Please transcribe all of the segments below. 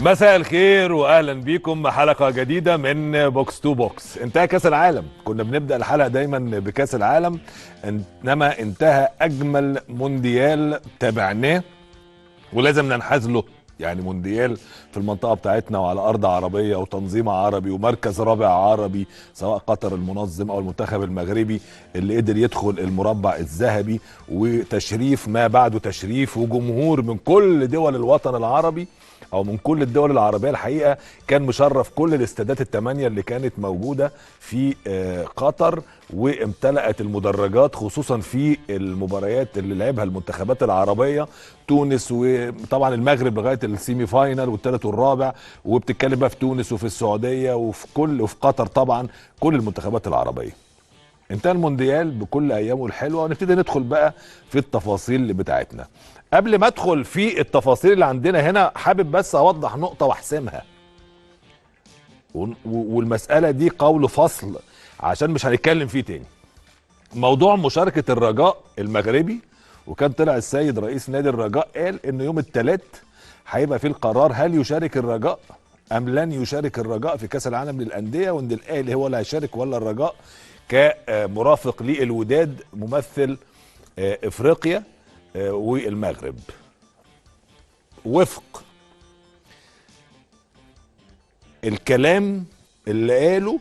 مساء الخير واهلا بيكم حلقه جديده من بوكس تو بوكس. انتهى كاس العالم، كنا بنبدا الحلقه دايما بكاس العالم، انما انتهى اجمل مونديال تابعناه ولازم ننحاز له. يعني مونديال في المنطقه بتاعتنا وعلى ارض عربيه وتنظيم عربي ومركز رابع عربي، سواء قطر المنظم او المنتخب المغربي اللي قدر يدخل المربع الذهبي، وتشريف ما بعده تشريف، وجمهور من كل دول الوطن العربي او من كل الدول العربيه. الحقيقه كان مشرف كل الاستادات الثمانيه اللي كانت موجوده في قطر، وامتلأت المدرجات خصوصا في المباريات اللي لعبها المنتخبات العربيه، تونس وطبعا المغرب لغايه السيمي فاينال والثالث والرابع، وبتتكلم بقى في تونس وفي السعوديه وفي قطر طبعا كل المنتخبات العربيه. انتهى المونديال بكل ايامه الحلوه، ونبتدي ندخل بقى في التفاصيل بتاعتنا. قبل ما ادخل في التفاصيل اللي عندنا هنا، حابب بس اوضح نقطه واحسمها، والمساله دي قول فصل عشان مش هنتكلم فيه تاني. موضوع مشاركه الرجاء المغربي، وكان طلع السيد رئيس نادي الرجاء قال انه يوم الثلاث هيبقى في القرار هل يشارك الرجاء ام لن يشارك الرجاء في كاس العالم للانديه، وان الاهلي هو اللي هيشارك ولا الرجاء كمرافق للوداد ممثل افريقيا والمغرب. وفق الكلام اللي قاله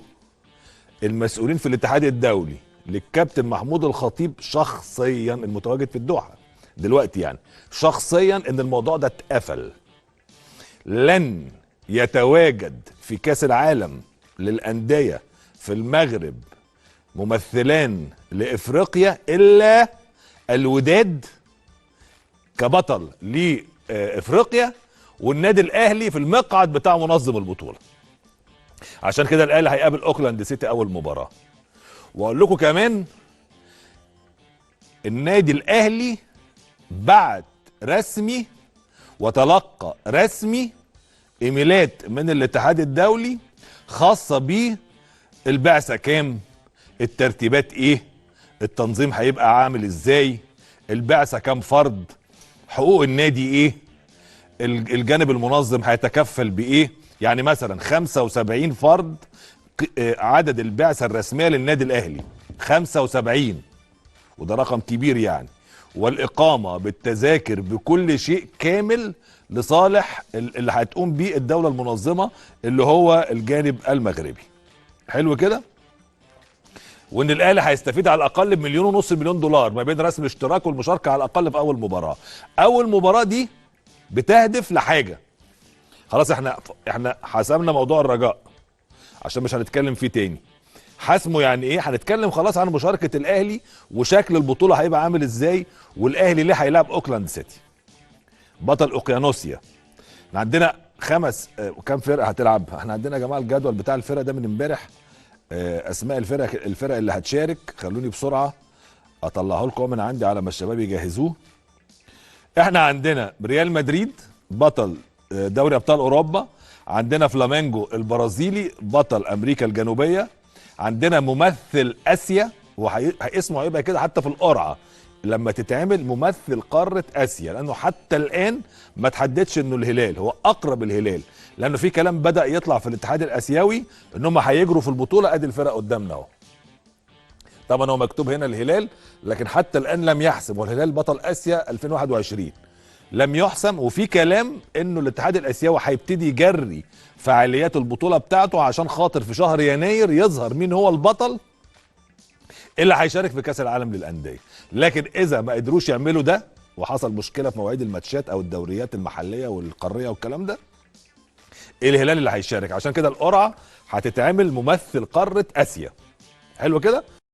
المسؤولين في الاتحاد الدولي للكابتن محمود الخطيب شخصيا المتواجد في الدوحة دلوقتي، يعني شخصيا ان الموضوع ده اتقفل، لن يتواجد في كاس العالم للأندية في المغرب ممثلان لإفريقيا إلا الوداد كبطل لإفريقيا والنادي الأهلي في المقعد بتاع منظم البطولة. عشان كده الأهلي هيقابل أوكلاند سيتي أول مباراة. وأقول لكم كمان النادي الأهلي بعت رسمي وتلقى رسمي ايميلات من الاتحاد الدولي خاصة بالبعثة كام، الترتيبات ايه، التنظيم هيبقى عامل ازاي، البعثة كام فرد، حقوق النادي ايه، الجانب المنظم هيتكفل بايه. يعني مثلا 75 فرد عدد البعثة الرسمية للنادي الاهلي 75، وده رقم كبير يعني، والإقامة بالتذاكر بكل شيء كامل لصالح اللي هتقوم بيه الدولة المنظمة اللي هو الجانب المغربي. حلو كده؟ وان الاهلي هيستفيد على الاقل ب1.5 مليون دولار ما بين رسم الاشتراك والمشاركة على الاقل في اول مباراة. اول مباراة دي بتهدف لحاجة. خلاص احنا حسمنا موضوع الرجاء عشان مش هنتكلم فيه تاني. حسمه يعني ايه؟ هنتكلم خلاص عن مشاركه الاهلي وشكل البطوله هيبقى عامل ازاي، والاهلي ليه هيلعب اوكلاند سيتي بطل اوقيانوسيا. احنا عندنا كام فرقه هتلعب. احنا عندنا يا جماعه الجدول بتاع الفرق ده من امبارح، اسماء الفرق اللي هتشارك. خلوني بسرعه اطلعه لكم من عندي على ما الشباب يجهزوه. احنا عندنا ريال مدريد بطل دوري ابطال اوروبا، عندنا فلامينجو البرازيلي بطل امريكا الجنوبيه، عندنا ممثل اسيا واسمه هيبقى كده حتى في القرعه لما تتعمل ممثل قاره اسيا، لانه حتى الان ما تحددش انه الهلال هو اقرب الهلال، لانه في كلام بدا يطلع في الاتحاد الاسيوي ان هم هيجروا في البطوله. ادي الفرق قدامنا اهو، طبعا هو مكتوب هنا الهلال لكن حتى الان لم يحسم، والهلال بطل اسيا 2021 لم يحسم. وفي كلام انه الاتحاد الاسيوي هيبتدي يجري فعاليات البطوله بتاعته عشان خاطر في شهر يناير يظهر مين هو البطل اللي هيشارك في كاس العالم للانديه. لكن اذا ما قدروش يعملوا ده وحصل مشكله في مواعيد الماتشات او الدوريات المحليه والقاريه والكلام ده، الهلال اللي هيشارك. عشان كده القرعه هتتعمل ممثل قاره اسيا. حلو كده؟